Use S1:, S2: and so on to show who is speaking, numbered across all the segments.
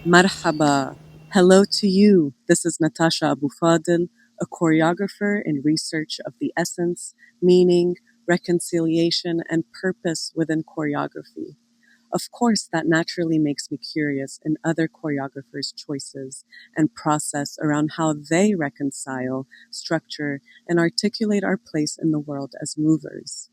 S1: Marhaba. Hello to you. This is Natasha Abu-Fadel, a choreographer in research of the essence, meaning, reconciliation, and purpose within choreography. Of course, that naturally makes me curious in other choreographers' choices and process around how they reconcile, structure, and articulate our place in the world as movers.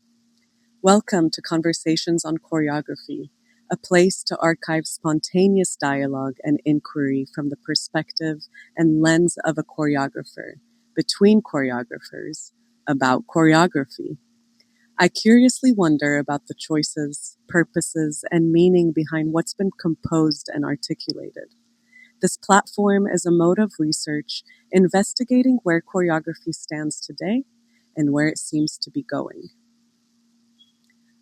S1: Welcome to Conversations on Choreography, a place to archive spontaneous dialogue and inquiry from the perspective and lens of a choreographer, between choreographers, about choreography. I curiously wonder about the choices, purposes, and meaning behind what's been composed and articulated. This platform is a mode of research investigating where choreography stands today and where it seems to be going.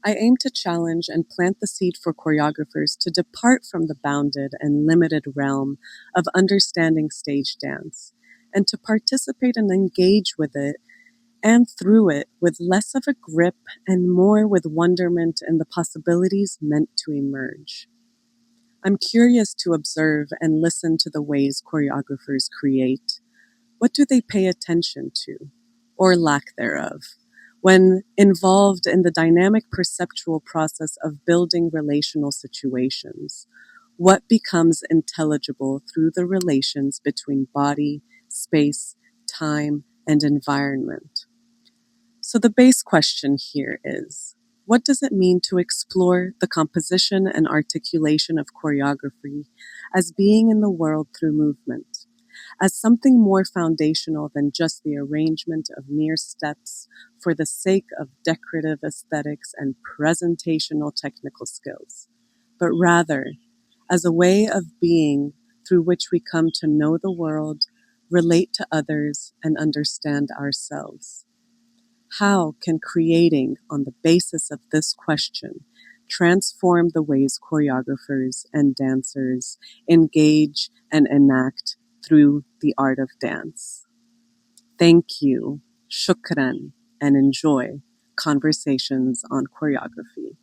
S1: I aim to challenge and plant the seed for choreographers to depart from the bounded and limited realm of understanding stage dance and to participate and engage with it and through it with less of a grip and more with wonderment in the possibilities meant to emerge. I'm curious to observe and listen to the ways choreographers create. What do they pay attention to, or lack thereof, when involved in the dynamic perceptual process of building relational situations? What becomes intelligible through the relations between body, space, time, and environment? So the base question here is, what does it mean to explore the composition and articulation of choreography as being in the world through movement, as something more foundational than just the arrangement of mere steps for the sake of decorative aesthetics and presentational technical skills, but rather as a way of being through which we come to know the world, relate to others, and understand ourselves? How can creating on the basis of this question transform the ways choreographers and dancers engage and enact through the art of dance? Thank you, shukran, and enjoy Conversations on Choreography.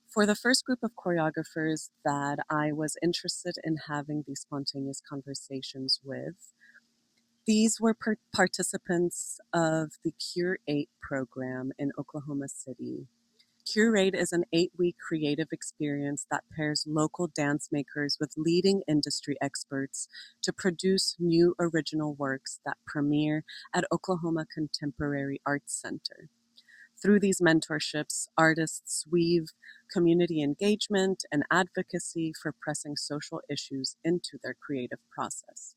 S1: For the first group of choreographers that I was interested in having these spontaneous conversations with, these were participants of the Cure 8 program in Oklahoma City. Cure 8 is an 8-week creative experience that pairs local dance makers with leading industry experts to produce new original works that premiere at Oklahoma Contemporary Arts Center. Through these mentorships, artists weave community engagement and advocacy for pressing social issues into their creative process.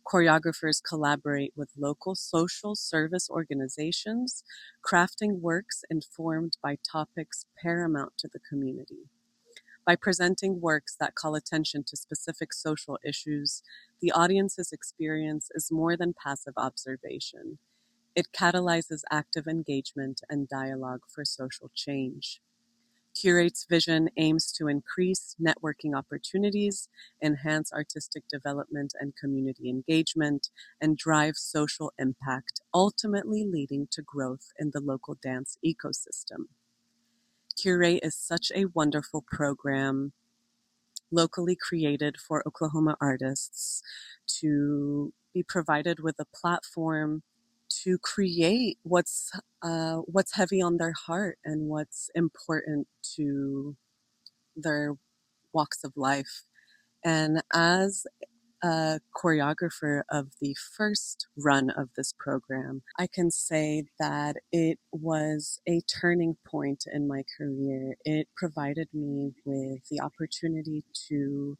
S1: Choreographers collaborate with local social service organizations, crafting works informed by topics paramount to the community. By presenting works that call attention to specific social issues, the audience's experience is more than passive observation. It catalyzes active engagement and dialogue for social change. Curate's vision aims to increase networking opportunities, enhance artistic development and community engagement, and drive social impact, ultimately leading to growth in the local dance ecosystem. Curate is such a wonderful program, locally created for Oklahoma artists to be provided with a platform to create what's heavy on their heart and what's important to their walks of life. And as a choreographer of the first run of this program, I can say that it was a turning point in my career. It provided me with the opportunity to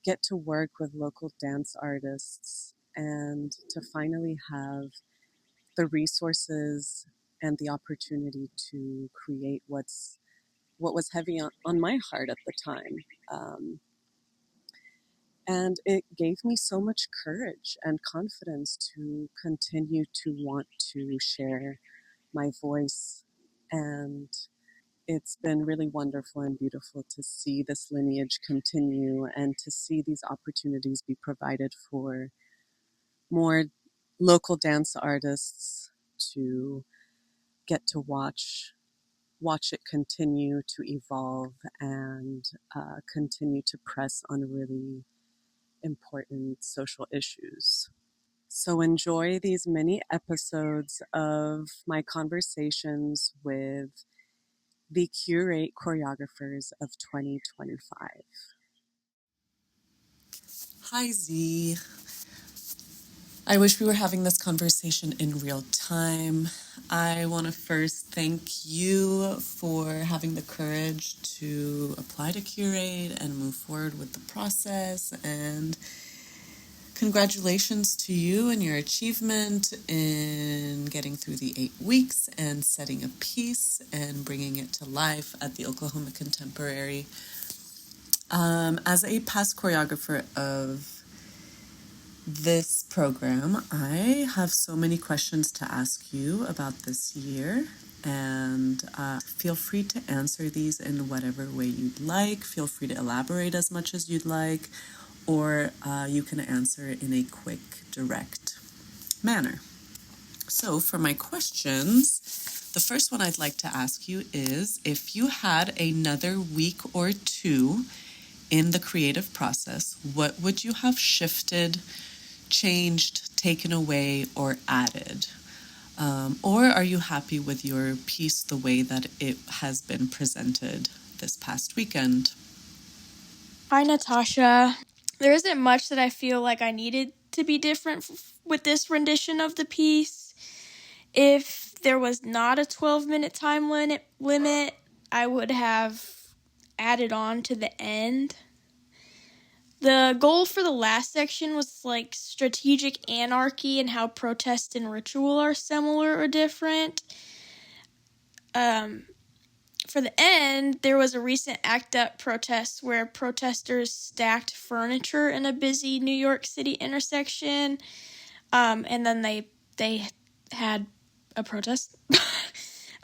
S1: get to work with local dance artists and to finally have the resources and the opportunity to create what was heavy on my heart at the time. And it gave me so much courage and confidence to continue to want to share my voice. And it's been really wonderful and beautiful to see this lineage continue and to see these opportunities be provided for more local dance artists to get to watch watch it continue to evolve and continue to press on really important social issues. So enjoy these mini episodes of my conversations with the Curate choreographers of 2025. Hi, Z. I wish we were having this conversation in real time. I want to first thank you for having the courage to apply to Curate and move forward with the process. And congratulations to you and your achievement in getting through the 8 weeks and setting a piece and bringing it to life at the Oklahoma Contemporary. As a past choreographer of this program, I have so many questions to ask you about this year, and feel free to answer these in whatever way you'd like. Feel free to elaborate as much as you'd like, or you can answer it in a quick, direct manner. So for my questions, the first one I'd like to ask you is, if you had another week or two in the creative process, what would you have shifted, changed, taken away, or added? Or are you happy with your piece the way that it has been presented this past weekend?
S2: Hi, Natasha. There isn't much that I feel like I needed to be different with this rendition of the piece. If there was not a 12-minute time limit, I would have added on to the end. The goal for the last section was like strategic anarchy and how protest and ritual are similar or different. For the end, there was a recent ACT UP protest where protesters stacked furniture in a busy New York City intersection, and then they had a protest.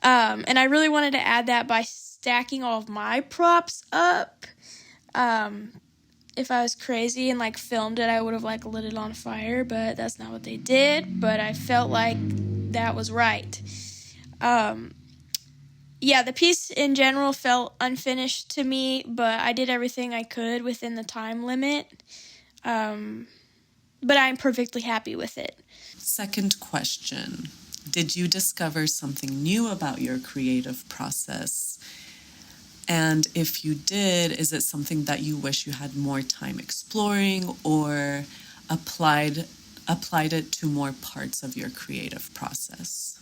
S2: And I really wanted to add that by stacking all of my props up. If I was crazy and like filmed it, I would have like lit it on fire, but that's not what they did. But I felt like that was right. Yeah, the piece in general felt unfinished to me, but I did everything I could within the time limit. But I'm perfectly happy with it.
S1: Second question. Did you discover something new about your creative process? And if you did, is it something that you wish you had more time exploring, or applied it to more parts of your creative process?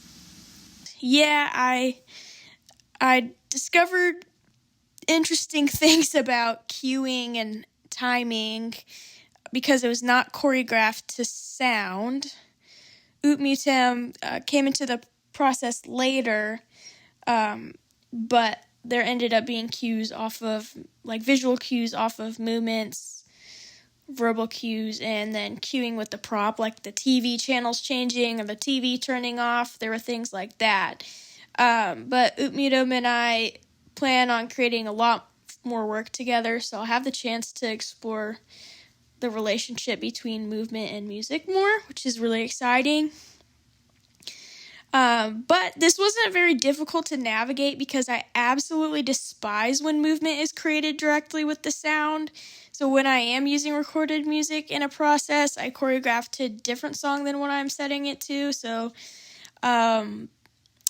S2: Yeah, I discovered interesting things about cueing and timing because it was not choreographed to sound. Utmutem came into the process later, but there ended up being cues off of, like visual cues off of movements, verbal cues, and then cueing with the prop, like the TV channels changing or the TV turning off. There were things like that. But Utmutem and I plan on creating a lot more work together, so I'll have the chance to explore the relationship between movement and music more, which is really exciting. But this wasn't very difficult to navigate because I absolutely despise when movement is created directly with the sound. So when I am using recorded music in a process, I choreograph to a different song than what I'm setting it to. So I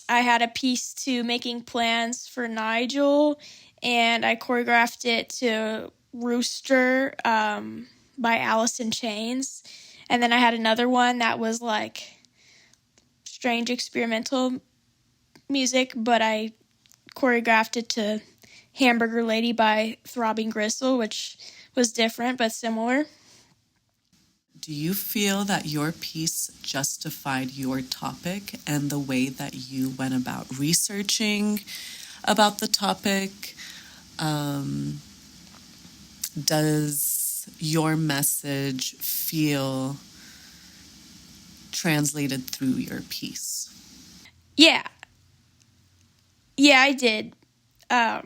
S2: had a piece to Making Plans for Nigel, and I choreographed it to Rooster by Alice in Chains. And then I had another one that was like strange experimental music, but I choreographed it to Hamburger Lady by Throbbing Gristle, which was different but similar.
S1: Do you feel that your piece justified your topic and the way that you went about researching about the topic? Does your message feel translated through your piece?
S2: Yeah, I did. I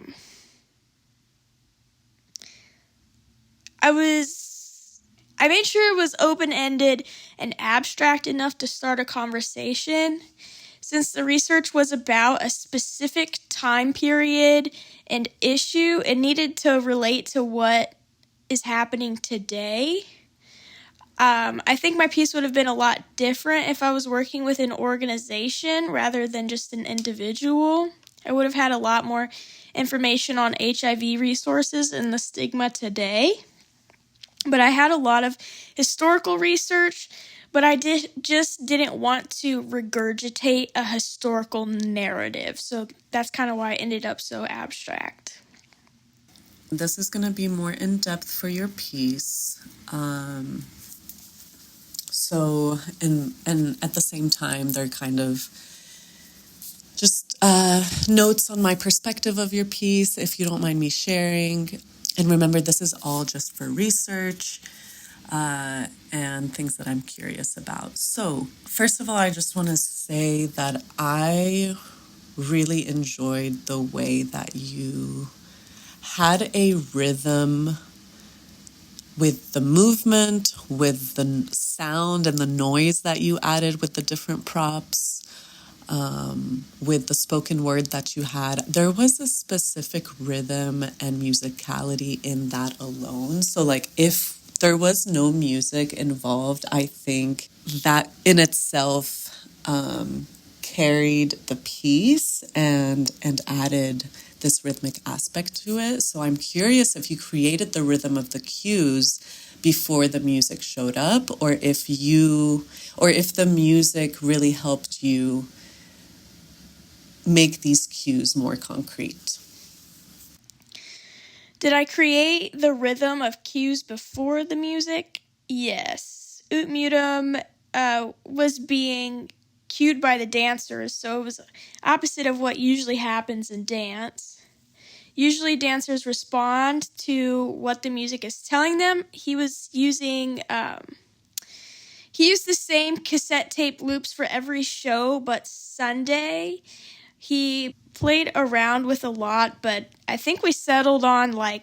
S2: made sure it was open-ended and abstract enough to start a conversation. Since the research was about a specific time period and issue, it needed to relate to what is happening today. I think my piece would have been a lot different if I was working with an organization rather than just an individual. I would have had a lot more information on HIV resources and the stigma today. But I had a lot of historical research, but I didn't want to regurgitate a historical narrative. So that's kind of why I ended up so abstract.
S1: This is going to be more in depth for your piece. And at the same time, they're kind of just notes on my perspective of your piece, if you don't mind me sharing. And remember, this is all just for research and things that I'm curious about. So, first of all, I just want to say that I really enjoyed the way that you had a rhythm with the movement, with the sound and the noise that you added with the different props, with the spoken word that you had. There was a specific rhythm and musicality in that alone. So, like, if there was no music involved, I think that in itself carried the piece and added this rhythmic aspect to it. So I'm curious if you created the rhythm of the cues before the music showed up, or if the music really helped you make these cues more concrete.
S2: Did I create the rhythm of cues before the music? Yes. Ut Mutum was being cued by the dancers, so it was opposite of what usually happens in dance. Usually dancers respond to what the music is telling them. He used the same cassette tape loops for every show, but Sunday he played around with a lot, but I think we settled on, I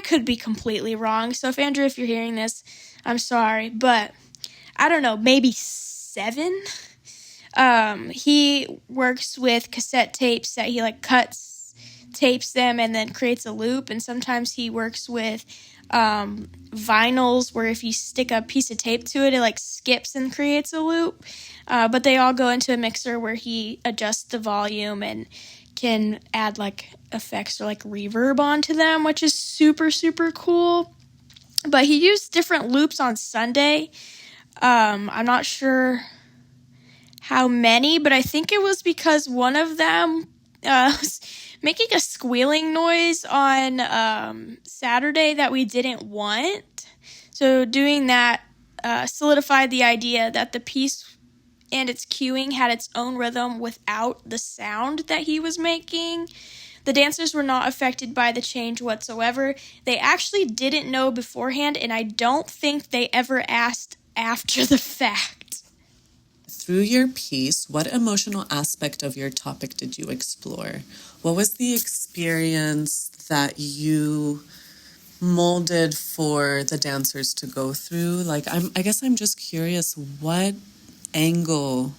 S2: could be completely wrong. So Andrew, if you're hearing this, I'm sorry, but I don't know, maybe 7. He works with cassette tapes that he tapes them and then creates a loop. And sometimes he works with vinyls where if you stick a piece of tape to it, it skips and creates a loop. But they all go into a mixer where he adjusts the volume and can add effects or reverb onto them, which is super, super cool. But he used different loops on Sunday. I'm not sure how many, but I think it was because one of them was making a squealing noise on Saturday that we didn't want. So doing that solidified the idea that the piece and its cueing had its own rhythm without the sound that he was making. The dancers were not affected by the change whatsoever. They actually didn't know beforehand, and I don't think they ever asked after the fact.
S1: Through your piece, what emotional aspect of your topic did you explore? What was the experience that you molded for the dancers to go through? I guess I'm just curious, what angle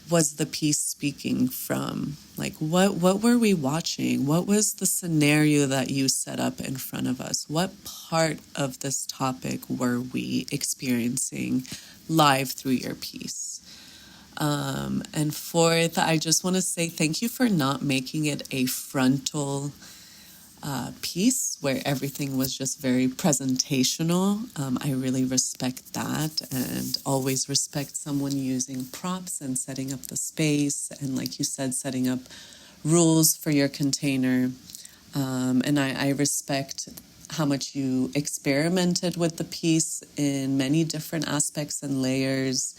S1: was the piece speaking from? What were we watching? What was the scenario that you set up in front of us? What part of this topic were we experiencing live through your piece? And fourth, I just want to say thank you for not making it a frontal piece where everything was just very presentational. I really respect that and always respect someone using props and setting up the space. And like you said, setting up rules for your container. And I respect how much you experimented with the piece in many different aspects and layers.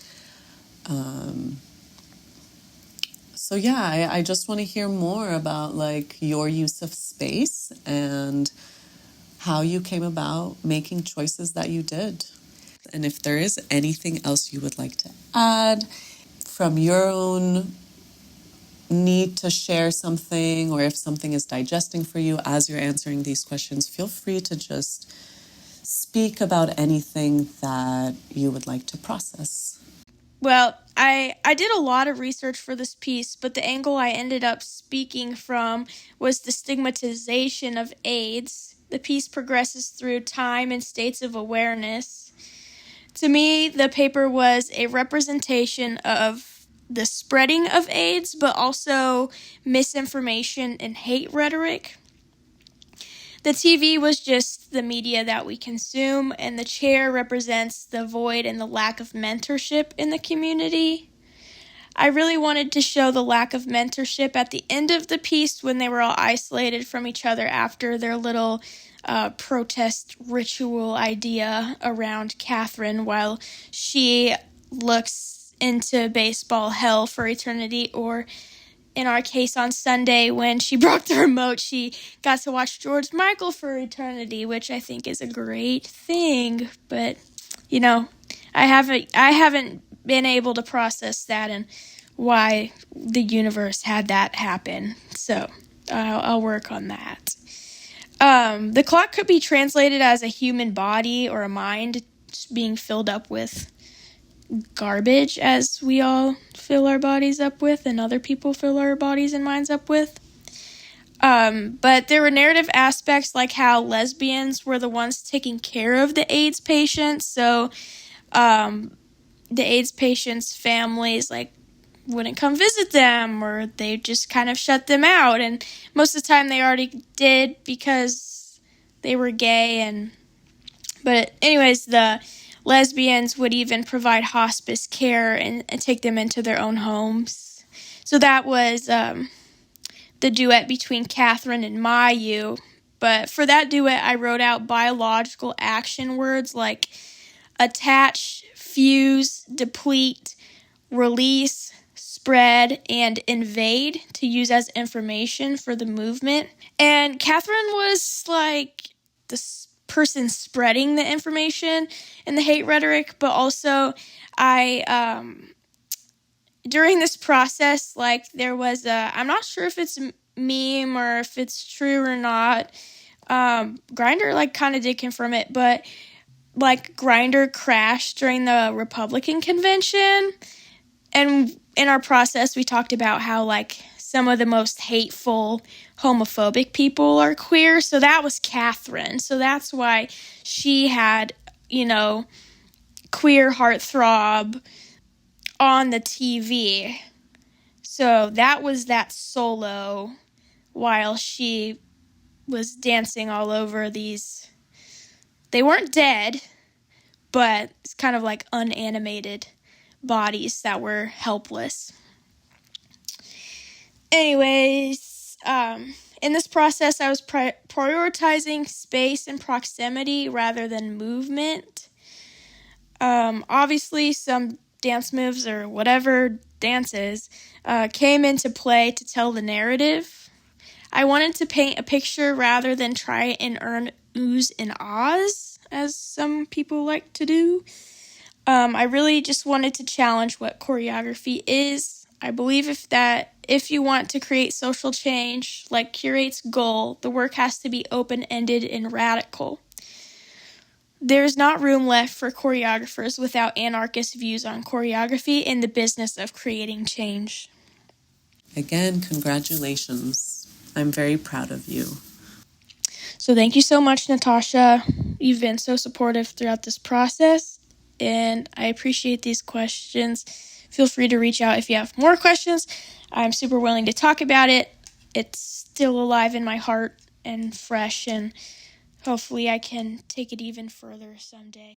S1: So yeah, I just want to hear more about your use of space and how you came about making choices that you did. And if there is anything else you would like to add from your own need to share something, or if something is digesting for you as you're answering these questions, feel free to just speak about anything that you would like to process.
S2: Well, I did a lot of research for this piece, but the angle I ended up speaking from was the stigmatization of AIDS. The piece progresses through time and states of awareness. To me, the paper was a representation of the spreading of AIDS, but also misinformation and hate rhetoric. The TV was just the media that we consume, and the chair represents the void and the lack of mentorship in the community. I really wanted to show the lack of mentorship at the end of the piece when they were all isolated from each other after their little protest ritual idea around Catherine while she looks into baseball hell for eternity, or in our case on Sunday when she broke the remote, she got to watch George Michael for eternity, which I think is a great thing. But, I haven't been able to process that and why the universe had that happen. So I'll work on that. The clock could be translated as a human body or a mind being filled up with garbage, as we all fill our bodies up with and other people fill our bodies and minds up with. But there were narrative aspects like how lesbians were the ones taking care of the AIDS patients. So the AIDS patients' families wouldn't come visit them, or they just kind of shut them out. And most of the time they already did because they were gay. But anyways, the lesbians would even provide hospice care and take them into their own homes. So that was the duet between Catherine and Mayu. But for that duet, I wrote out biological action words like attach, fuse, deplete, release, spread, and invade to use as information for the movement. And Catherine was like the person spreading the information and the hate rhetoric, but also during this process, there was I'm not sure if it's a meme or if it's true or not. Grindr kind of did confirm it, but Grindr crashed during the Republican convention. And in our process, we talked about how some of the most hateful homophobic people are queer. So that was Catherine. So that's why she had, queer heartthrob on the TV. So that was that solo while she was dancing all over these. They weren't dead, but it's kind of like unanimated bodies that were helpless. Anyways, in this process, I was prioritizing space and proximity rather than movement. Obviously, some dance moves or whatever dances came into play to tell the narrative. I wanted to paint a picture rather than try and earn oohs and ahs, as some people like to do. I really just wanted to challenge what choreography is. I believe if you want to create social change, like Curate's goal, the work has to be open-ended and radical. There's not room left for choreographers without anarchist views on choreography and the business of creating change.
S1: Again, congratulations. I'm very proud of you.
S2: So thank you so much, Natasha. You've been so supportive throughout this process, and I appreciate these questions. Feel free to reach out if you have more questions. I'm super willing to talk about it. It's still alive in my heart and fresh, and hopefully I can take it even further someday.